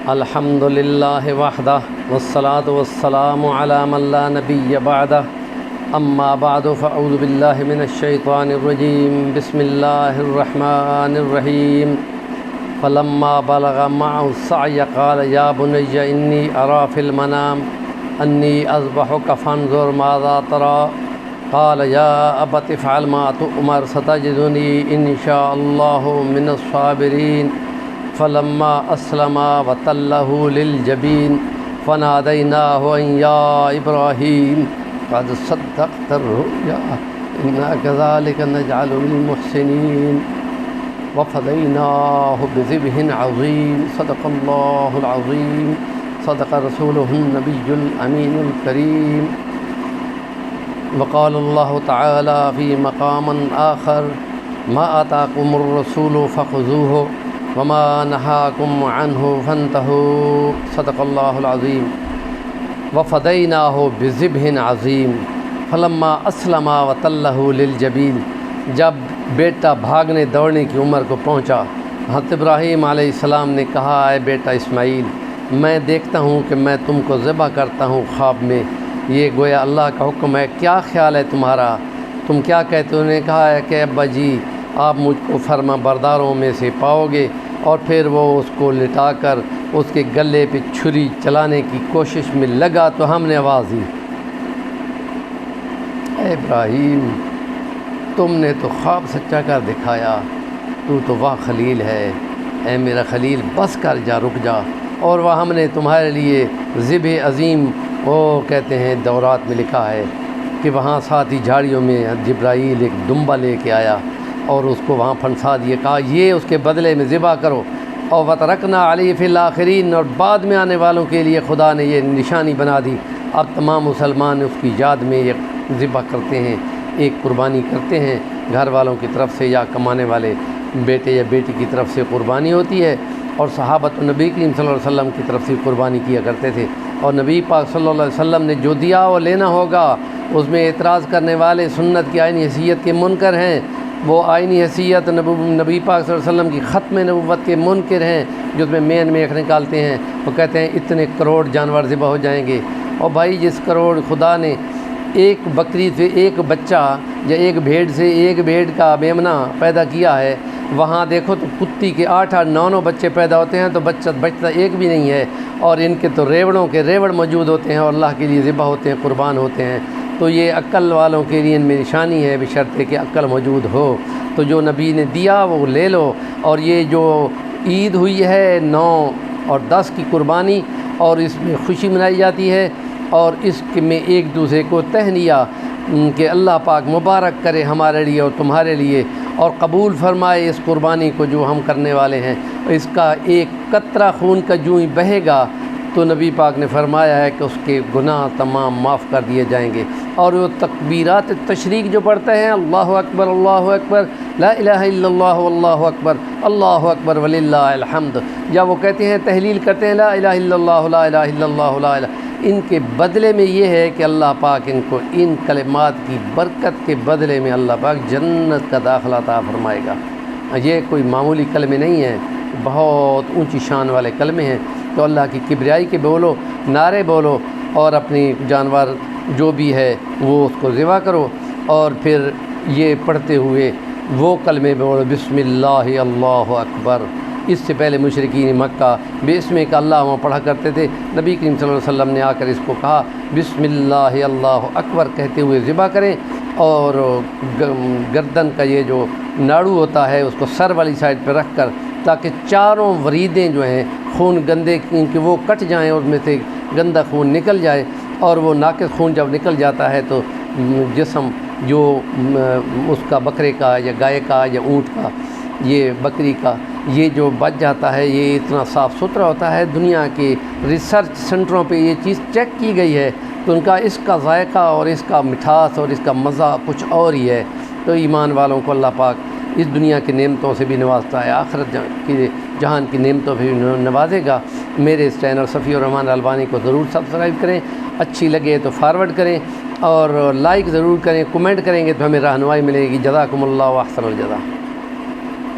الحمد للہ وحدہ والصلاة والسلام علی من لا نبی بعدہ اما بعد فاعوذ باللہ من الشیطان الرجیم بسم اللہ الرحمن الرحیم فلما بلغ معه السعی قال یا بنی انی ارى فی المنام انی اذبحک فانظر ماذا ترى قال یا ابت افعل ما تؤمر ستجدنی ان شاء اللہ من الصابرین فلما اسلما وتلہ للجبین فنادیناہ ان یا ابراہیم قد صدقت الرؤیا انا کذلک نجعل للمحسنین وفدیناہ بذبح عظیم صدق اللہ العظیم صدق رسولہ النبی الامین الکریم وقال اللہ تعالی فی مقام آخر ما آتاکم الرسول فخذوہ وما نہاکم عنہ فانتہوا صدق اللہ العظیم وفدیناہ بذبح عظیم فلما اسلما وتلہ للجبین جب بیٹا بھاگنے دوڑنے کی عمر کو پہنچا حضرت ابراہیم علیہ السلام نے کہا اے بیٹا اسماعیل میں دیکھتا ہوں کہ میں تم کو ذبح کرتا ہوں خواب میں، یہ گویا اللہ کا حکم ہے، کیا خیال ہے تمہارا، تم کیا کہتے ہو؟ انہوں نے کہا ہے کہ ابا جی آپ مجھ کو فرما برداروں میں سے پاؤ گے، اور پھر وہ اس کو لٹا کر اس کے گلے پہ چھری چلانے کی کوشش میں لگا تو ہم نے آواز دی اے ابراہیم تم نے تو خواب سچا کر دکھایا، تو واہ خلیل ہے، اے میرا خلیل بس کر جا، رک جا۔ اور وہ ہم نے تمہارے لیے ذبح عظیم وہ کہتے ہیں دورات میں لکھا ہے کہ وہاں ساتھ ہی جھاڑیوں میں جبرائیل ایک دمبا لے کے آیا اور اس کو وہاں پھنسا دیے، کہا یہ اس کے بدلے میں ذبح کرو، اور وترکنا علیہ فی الآخرین، اور بعد میں آنے والوں کے لیے خدا نے یہ نشانی بنا دی۔ اب تمام مسلمان اس کی یاد میں یہ ذبح کرتے ہیں، ایک قربانی کرتے ہیں، گھر والوں کی طرف سے یا کمانے والے بیٹے یا بیٹی کی طرف سے قربانی ہوتی ہے، اور صحابۃ نبی کریم صلی اللہ علیہ وسلم کی طرف سے قربانی کیا کرتے تھے، اور نبی پاک صلی اللہ علیہ وسلم نے جو دیا وہ لینا ہوگا۔ اس میں اعتراض کرنے والے سنت کی آئینی حیثیت کے منکر ہیں، وہ آئینی حیثیت نبی پاک صلی اللہ علیہ وسلم کی ختم نبوت کے منکر ہیں، جو اس میں مین میخ نکالتے ہیں، وہ کہتے ہیں اتنے کروڑ جانور ذبح ہو جائیں گے۔ اور بھائی جس کروڑ خدا نے ایک بکری سے ایک بچہ یا ایک بھیڑ سے ایک بھیڑ کا میمنہ پیدا کیا ہے، وہاں دیکھو تو کتی کے 8-9 بچے پیدا ہوتے ہیں تو بچتا ایک بھی نہیں ہے، اور ان کے تو ریوڑوں کے ریوڑ موجود ہوتے ہیں اور اللہ کے لیے ذبح ہوتے ہیں، قربان ہوتے ہیں۔ تو یہ عقل والوں کے لیے ان میں نشانی ہے، بشرطے کہ عقل موجود ہو۔ تو جو نبی نے دیا وہ لے لو، اور یہ جو عید ہوئی ہے 9 اور 10 کی قربانی، اور اس میں خوشی منائی جاتی ہے، اور اس میں ایک دوسرے کو تہنیہ کہ اللہ پاک مبارک کرے ہمارے لیے اور تمہارے لیے، اور قبول فرمائے اس قربانی کو جو ہم کرنے والے ہیں۔ اس کا ایک قطرہ خون کا جو ہی بہے گا تو نبی پاک نے فرمایا ہے کہ اس کے گناہ تمام معاف کر دیے جائیں گے۔ اور وہ تکبیرات تشریق جو پڑھتے ہیں اللہ اکبر لا الہ الا اللہ واللہ اکبر وللہ الحمد، یا وہ کہتے ہیں تحلیل کرتے ہیں لا الہ الا اللہ لا الہ الا اللہ لا الہ، ان کے بدلے میں یہ ہے کہ اللہ پاک ان کو ان کلمات کی برکت کے بدلے میں اللہ پاک جنت کا داخلہ عطا فرمائے گا۔ یہ کوئی معمولی کلمے نہیں ہیں، بہت اونچی شان والے کلمے ہیں۔ تو اللہ کی کبریائی کے بولو، نعرے بولو، اور اپنی جانور جو بھی ہے وہ اس کو ذبح کرو، اور پھر یہ پڑھتے ہوئے وہ کلمے بولو بسم اللہ اللہ اکبر۔ اس سے پہلے مشرکین مکہ بسم کا اللہ وہاں پڑھا کرتے تھے، نبی کریم صلی اللہ علیہ وسلم نے آ کر اس کو کہا بسم اللہ اللہ اکبر کہتے ہوئے ذبح کریں، اور گردن کا یہ جو ناڑو ہوتا ہے اس کو سر والی سائڈ پہ رکھ کر، تاکہ چاروں وریدیں جو ہیں خون گندے کہ وہ کٹ جائیں، اور میں سے گندا خون نکل جائے، اور وہ ناقص خون جب نکل جاتا ہے تو جسم جو اس کا بکرے کا یا گائے کا یا اونٹ کا، یہ بکری کا، یہ جو بچ جاتا ہے یہ اتنا صاف ستھرا ہوتا ہے، دنیا کے ریسرچ سنٹروں پہ یہ چیز چیک کی گئی ہے، تو ان کا اس کا ذائقہ اور اس کا مٹھاس اور اس کا مزہ کچھ اور ہی ہے۔ تو ایمان والوں کو اللہ پاک اس دنیا کی نعمتوں سے بھی نوازتا ہے، آخرت کی جہان کی نعمتوں سے بھی نوازے گا۔ میرے اس چینل صفی الرحمن البانی کو ضرور سبسکرائب کریں، اچھی لگے تو فارورڈ کریں، اور لائک ضرور کریں، کمنٹ کریں گے تو ہمیں رہنمائی ملے گی۔ جزاکم اللہ و احسن الجزا۔